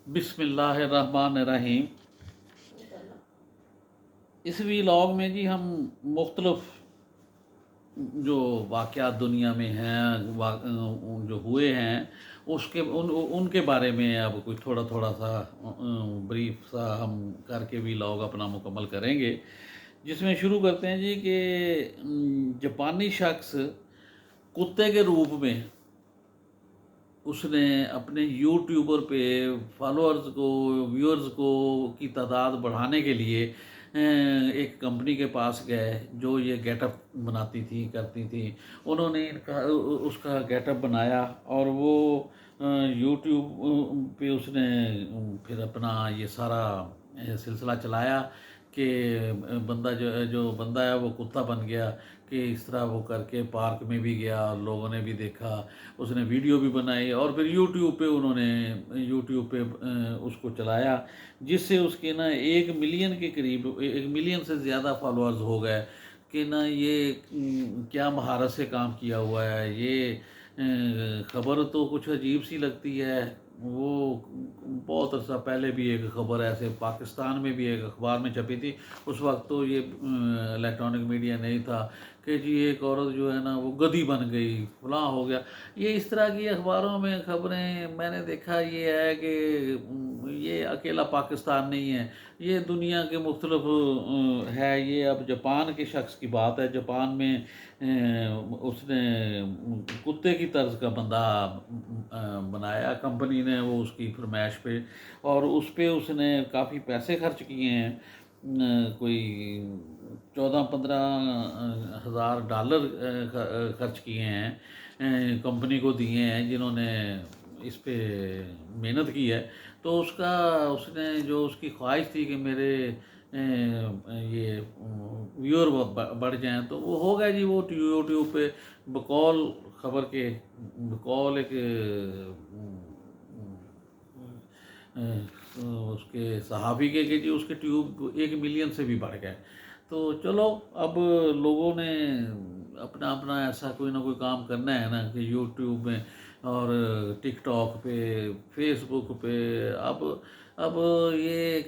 بسم اللہ الرحمن الرحیم۔ اس ویلاگ میں جی ہم مختلف جو واقعات دنیا میں ہیں جو ہوئے ہیں ان کے بارے میں اب کوئی تھوڑا سا بریف سا ہم کر کے ویلاگ اپنا مکمل کریں گے، جس میں شروع کرتے ہیں جی کہ جاپانی شخص کتے کے روپ میں اس نے اپنے یوٹیوبر پہ فالوورز کو ویورز کو کی تعداد بڑھانے کے لیے ایک کمپنی کے پاس گئے جو یہ گیٹ اپ بناتی تھی کرتی تھی۔ انہوں نے اس کا گیٹ اپ بنایا اور وہ یوٹیوب پہ اس نے پھر اپنا یہ سارا سلسلہ چلایا کہ بندہ جو بندہ ہے وہ کتا بن گیا، کہ اس طرح وہ کر کے پارک میں بھی گیا، لوگوں نے بھی دیکھا، اس نے ویڈیو بھی بنائی اور پھر یوٹیوب پہ انہوں نے یوٹیوب پہ اس کو چلایا، جس سے اس کے نا 1 ملین کے قریب 1 ملین سے زیادہ فالوورز ہو گئے کہ نا یہ کیا مہارت سے کام کیا ہوا ہے۔ یہ خبر تو کچھ عجیب سی لگتی ہے۔ وہ بہت عرصہ پہلے بھی ایک خبر ایسے پاکستان میں بھی ایک اخبار میں چھپی تھی، اس وقت تو یہ الیکٹرانک میڈیا نہیں تھا، کہ جی ایک عورت جو ہے نا وہ گدھی بن گئی، فلاں ہو گیا۔ یہ اس طرح کی اخباروں میں خبریں میں نے دیکھا یہ ہے کہ یہ اکیلا پاکستان نہیں ہے، یہ دنیا کے مختلف ہے۔ یہ اب جاپان کے شخص کی بات ہے، جاپان میں اس نے کتے کی طرز کا بندہ بنایا کمپنی نے، وہ اس کی فرمائش پہ، اور اس پہ اس نے کافی پیسے خرچ کیے ہیں، کوئی 14-15 ہزار ڈالر خرچ کیے ہیں، کمپنی کو دیے ہیں جنہوں نے اس پہ محنت کی ہے۔ تو اس نے جو اس کی خواہش تھی کہ میرے یہ ویور بڑھ جائیں، تو وہ ہو گیا جی۔ وہ یوٹیوب پہ بقول خبر کے بقول ایک اس کے صحافی کے کہ جی اس کے ٹیوب 1 ملین سے بھی بڑھ گئے۔ تو چلو اب لوگوں نے اپنا اپنا ایسا کوئی نہ کوئی کام کرنا ہے نا، کہ یوٹیوب میں اور ٹک ٹاک پہ فیس بک پہ اب یہ ایک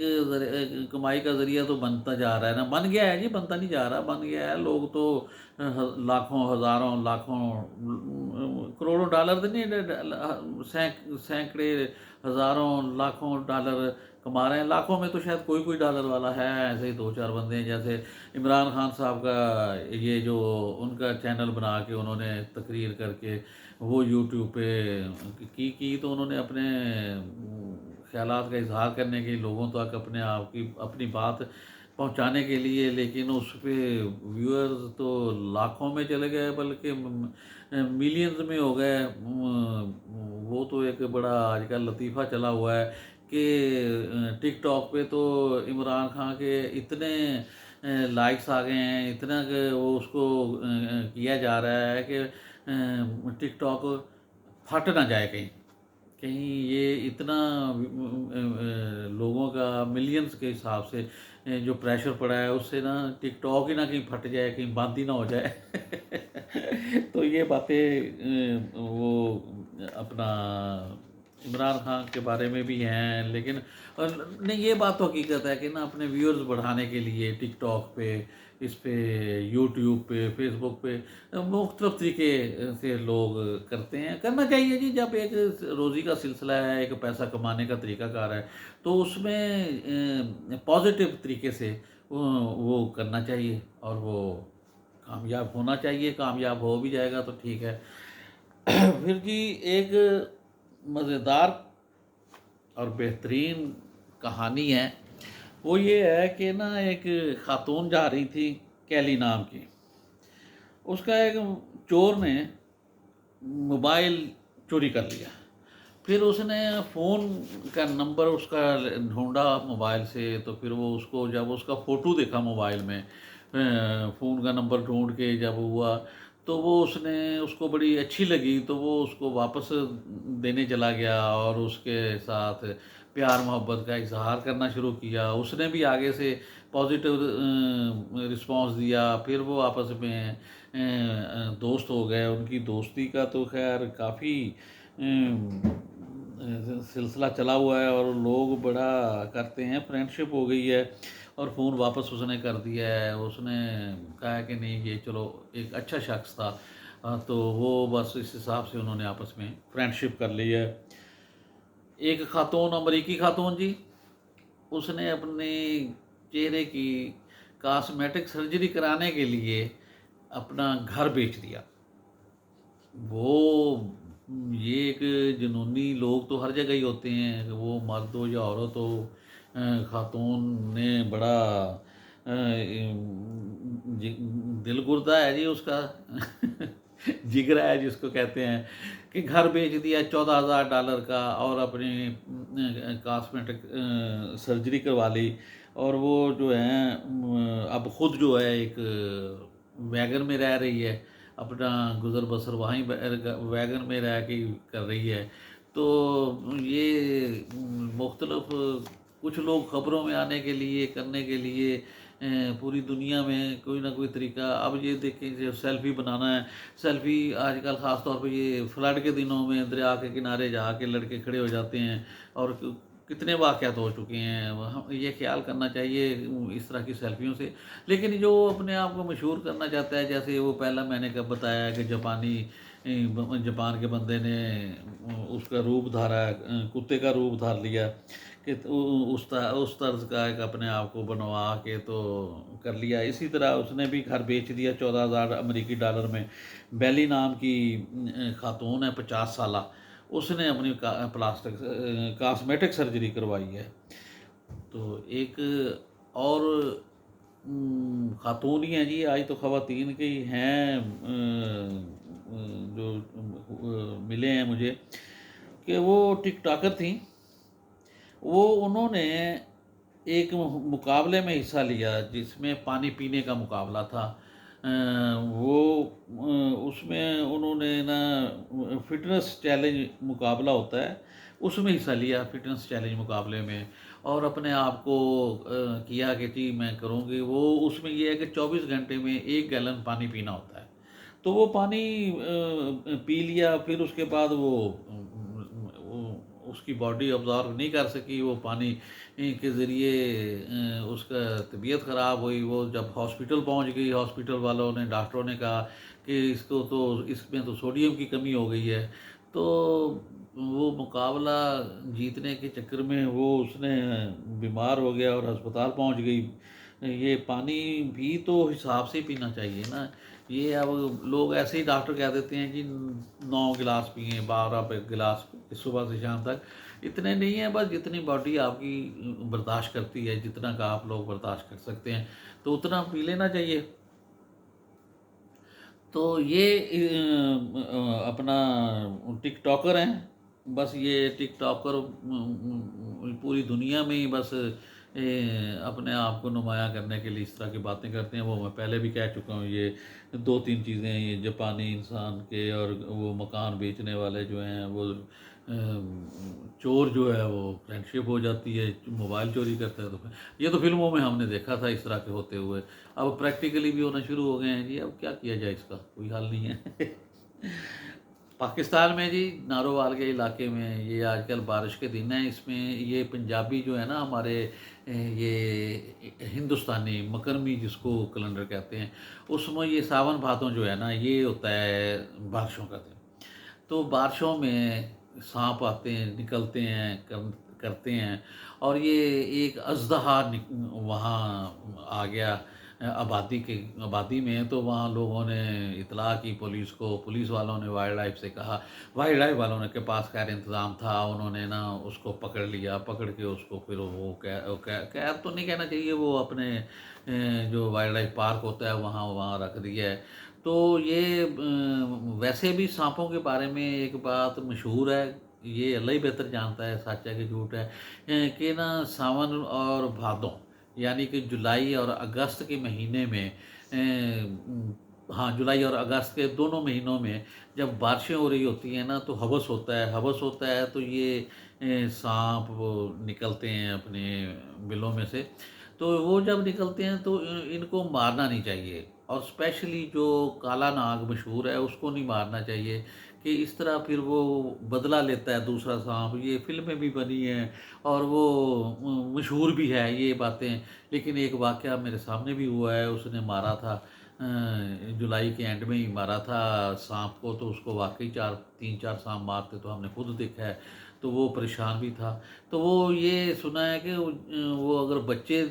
کمائی کا ذریعہ تو بنتا جا رہا ہے نا، بن گیا ہے جی، بنتا نہیں جا رہا، بن گیا ہے۔ لوگ تو لاکھوں ہزاروں لاکھوں کروڑوں ڈالر تو نہیں، سینکڑے ہزاروں لاکھوں ڈالر کما رہے ہیں۔ لاکھوں میں تو شاید کوئی ڈالر والا ہے، ایسے ہی 2-4 بندے ہیں، جیسے عمران خان صاحب کا یہ جو ان کا چینل بنا کے انہوں نے تقریر کر کے وہ یوٹیوب پہ کی تو انہوں نے اپنے خیالات کا اظہار کرنے کے لوگوں تک اپنے آپ کی اپنی بات پہنچانے کے لیے، لیکن اس پہ ویورز تو لاکھوں میں چلے گئے، بلکہ ملینز میں ہو گئے۔ وہ تو ایک بڑا آج کل لطیفہ چلا ہوا ہے کہ ٹک ٹاک پہ تو عمران خان کے اتنے لائکس آ گئے ہیں، اتنا کہ وہ اس کو کیا جا رہا ہے کہ ٹک ٹاک پھٹ نہ جائے کہیں یہ اتنا لوگوں کا ملینز کے حساب سے جو پریشر پڑا ہے، اس سے نا ٹک ٹاک ہی نہ کہیں پھٹ جائے، کہیں بند ہی نہ ہو جائے۔ تو یہ باتیں وہ اپنا عمران خان کے بارے میں بھی ہیں، لیکن نہیں، یہ بات تو حقیقت ہے کہ نا اپنے ویورز بڑھانے کے لیے ٹک ٹاک پہ، اس پہ یوٹیوب پہ فیس بک پہ مختلف طریقے سے لوگ کرتے ہیں۔ کرنا چاہیے جی، جب ایک روزی کا سلسلہ ہے، ایک پیسہ کمانے کا طریقہ کار ہے، تو اس میں پازیٹیو طریقے سے وہ کرنا چاہیے اور وہ کامیاب ہونا چاہیے۔ کامیاب ہو بھی جائے گا تو ٹھیک ہے۔ پھر جی ایک مزیدار اور بہترین کہانی ہے، وہ یہ ہے کہ نا ایک خاتون جا رہی تھی کیلی نام کی، اس کا ایک چور نے موبائل چوری کر لیا۔ پھر اس نے فون کا نمبر اس کا ڈھونڈا موبائل سے، تو پھر وہ اس کو جب اس کا فوٹو دیکھا موبائل میں، فون کا نمبر ڈھونڈ کے جب ہوا، تو وہ اس کو بڑی اچھی لگی، تو وہ اس کو واپس دینے چلا گیا اور اس کے ساتھ پیار محبت کا اظہار کرنا شروع کیا۔ اس نے بھی آگے سے پازیٹیو رسپانس دیا، پھر وہ آپس میں دوست ہو گئے۔ ان کی دوستی کا تو خیر کافی سلسلہ چلا ہوا ہے اور لوگ بڑا کرتے ہیں، فرینڈ شپ ہو گئی ہے اور فون واپس اس نے کر دیا ہے، اس نے کہا ہے کہ نہیں یہ چلو ایک اچھا شخص تھا، تو وہ بس اس حساب سے انہوں نے آپس میں فرینڈ شپ کر لی ہے۔ ایک خاتون، امریکی خاتون جی، اس نے اپنے چہرے کی کاسمیٹک سرجری کرانے کے لیے اپنا گھر بیچ دیا۔ وہ یہ ایک جنونی لوگ تو ہر جگہ ہی ہوتے ہیں، وہ مرد ہو یا عورت ہو، خاتون نے بڑا دل گردہ ہے جی اس کا جگرا ہے جس کو کہتے ہیں، کہ گھر بیچ دیا $14,000 کا اور اپنی کاسمیٹک سرجری کروا لی، اور وہ جو ہیں اب خود جو ہے ایک ویگن میں رہ رہی ہے، اپنا گزر بسر وہیں ویگن میں رہ کے کر رہی ہے۔ تو یہ مختلف کچھ لوگ خبروں میں آنے کے لیے کرنے کے لیے پوری دنیا میں کوئی نہ کوئی طریقہ، اب یہ دیکھیں جو سیلفی بنانا ہے، سیلفی آج کل خاص طور پہ یہ فلڈ کے دنوں میں دریا کے کنارے جا کے لڑکے کھڑے ہو جاتے ہیں، اور کتنے واقعات ہو چکے ہیں۔ یہ خیال کرنا چاہیے اس طرح کی سیلفیوں سے، لیکن جو اپنے آپ کو مشہور کرنا چاہتا ہے، جیسے وہ پہلا میں نے کب بتایا کہ جاپان کے بندے نے اس کا روپ دھارا، کتے کا روپ دھار لیا، کہ اس طرز کا ایک اپنے آپ کو بنوا کے تو کر لیا۔ اسی طرح اس نے بھی گھر بیچ دیا $14,000 میں۔ بیلی نام کی خاتون ہے، 50 سالہ، اس نے اپنی پلاسٹک کاسمیٹک سرجری کروائی ہے۔ تو ایک اور خاتون ہی ہیں جی، آج تو خواتین کے ہی ہیں جو ملے ہیں مجھے، کہ وہ ٹک ٹاکر تھیں۔ انہوں نے ایک مقابلے میں حصہ لیا جس میں پانی پینے کا مقابلہ تھا۔ وہ اس میں انہوں نے نا فٹنس چیلنج مقابلہ ہوتا ہے، اس میں حصہ لیا، فٹنس چیلنج مقابلے میں، اور اپنے آپ کو کیا کہ جی میں کروں گی۔ وہ اس میں یہ ہے کہ 24 گھنٹے میں 1 گیلن پانی پینا ہوتا ہے، تو وہ پانی پی لیا، پھر اس کے بعد وہ اس کی باڈی ابزارو نہیں کر سکی، وہ پانی کے ذریعے اس کا طبیعت خراب ہوئی۔ وہ جب ہاسپٹل پہنچ گئی، ہاسپٹل والوں نے، ڈاکٹروں نے کہا کہ اس میں تو سوڈیم کی کمی ہو گئی ہے۔ تو وہ مقابلہ جیتنے کے چکر میں وہ اس نے بیمار ہو گیا اور ہسپتال پہنچ گئی۔ یہ پانی بھی تو حساب سے پینا چاہیے نا، یہ اب لوگ ایسے ہی ڈاکٹر کہہ دیتے ہیں کہ 9 گلاس پئیں، 12 گلاس صبح سے شام تک، اتنے نہیں ہیں، بس جتنی باڈی آپ کی برداشت کرتی ہے، جتنا کا آپ لوگ برداشت کر سکتے ہیں تو اتنا پی لینا چاہیے۔ تو یہ اپنا ٹک ٹاکر ہیں، بس یہ ٹک ٹاکر پوری دنیا میں ہی بس اپنے آپ کو نمایاں کرنے کے لیے اس طرح کی باتیں کرتے ہیں۔ وہ میں پہلے بھی کہہ چکا ہوں، یہ 2-3 چیزیں ہیں، یہ جاپانی انسان کے، اور وہ مکان بیچنے والے جو ہیں، وہ چور جو ہے وہ فرینڈ شپ ہو جاتی ہے، موبائل چوری کرتا ہے۔ تو یہ تو فلموں میں ہم نے دیکھا تھا اس طرح کے ہوتے ہوئے، اب پریکٹیکلی بھی ہونا شروع ہو گئے ہیں جی، اب کیا کیا جائے، اس کا کوئی حل نہیں ہے۔ پاکستان میں جی نارووال کے علاقے میں یہ آج کل بارش کے دن ہیں، اس میں یہ پنجابی جو ہے نا ہمارے، یہ ہندوستانی مکرمی جس کو کیلنڈر کہتے ہیں، اس میں یہ ساون بھادوں جو ہے نا، یہ ہوتا ہے بارشوں کا دن۔ تو بارشوں میں سانپ آتے ہیں، نکلتے ہیں، کرتے ہیں، اور یہ ایک اژدہا وہاں آ گیا آبادی میں، تو وہاں لوگوں نے اطلاع کی پولیس کو، پولیس والوں نے وائلڈ لائف سے کہا، وائلڈ لائف والوں نے کے پاس خیر انتظام تھا، انہوں نے نا اس کو پکڑ لیا، پکڑ کے اس کو پھر وہ قید تو نہیں کہنا چاہیے، وہ اپنے جو وائلڈ لائف پارک ہوتا ہے وہاں رکھ دیا ہے۔ تو یہ ویسے بھی سانپوں کے بارے میں ایک بات مشہور ہے، یہ اللہ ہی بہتر جانتا ہے سچ ہے کہ جھوٹ ہے، کہ نا ساون اور بھادوں یعنی کہ جولائی اور اگست کے مہینے میں، ہاں جولائی اور اگست کے دونوں مہینوں میں جب بارشیں ہو رہی ہوتی ہیں نا، تو ہوس ہوتا ہے، تو یہ سانپ وہ نکلتے ہیں اپنے بلوں میں سے۔ تو وہ جب نکلتے ہیں تو ان کو مارنا نہیں چاہیے، اور اسپیشلی جو کالا ناگ مشہور ہے اس کو نہیں مارنا چاہیے، کہ اس طرح پھر وہ بدلہ لیتا ہے دوسرا سانپ، یہ فلمیں بھی بنی ہیں اور وہ مشہور بھی ہے یہ باتیں۔ لیکن ایک واقعہ میرے سامنے بھی ہوا ہے، اس نے مارا تھا جولائی کے اینڈ میں ہی مارا تھا سانپ کو، تو اس کو واقعی تین چار سانپ مارتے تو ہم نے خود دیکھا ہے، تو وہ پریشان بھی تھا۔ تو وہ یہ سنا ہے کہ وہ اگر بچے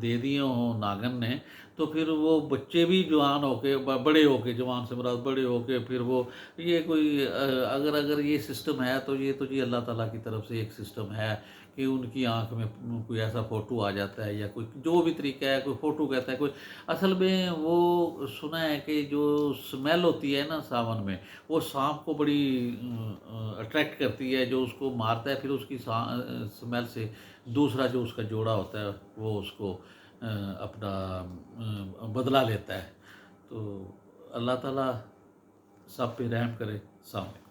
دے دیے ہوں ناگن نے، تو پھر وہ بچے بھی جوان ہو کے بڑے ہو کے، جوان سے مراد بڑے ہو کے، پھر وہ یہ کوئی اگر یہ سسٹم ہے تو یہ تو جی اللہ تعالیٰ کی طرف سے ایک سسٹم ہے کہ ان کی آنکھ میں کوئی ایسا فوٹو آ جاتا ہے، یا کوئی جو بھی طریقہ ہے، کوئی فوٹو کہتا ہے کوئی، اصل میں وہ سنا ہے کہ جو سمیل ہوتی ہے نا ساون میں، وہ سانپ کو بڑی اٹریکٹ کرتی ہے، جو اس کو مارتا ہے پھر اس کی سمیل سے دوسرا جو اس کا جوڑا ہوتا ہے وہ اس کو اپنا بدلہ لیتا ہے۔ تو اللہ تعالیٰ سب پہ رحم کرے۔ السلام علیکم۔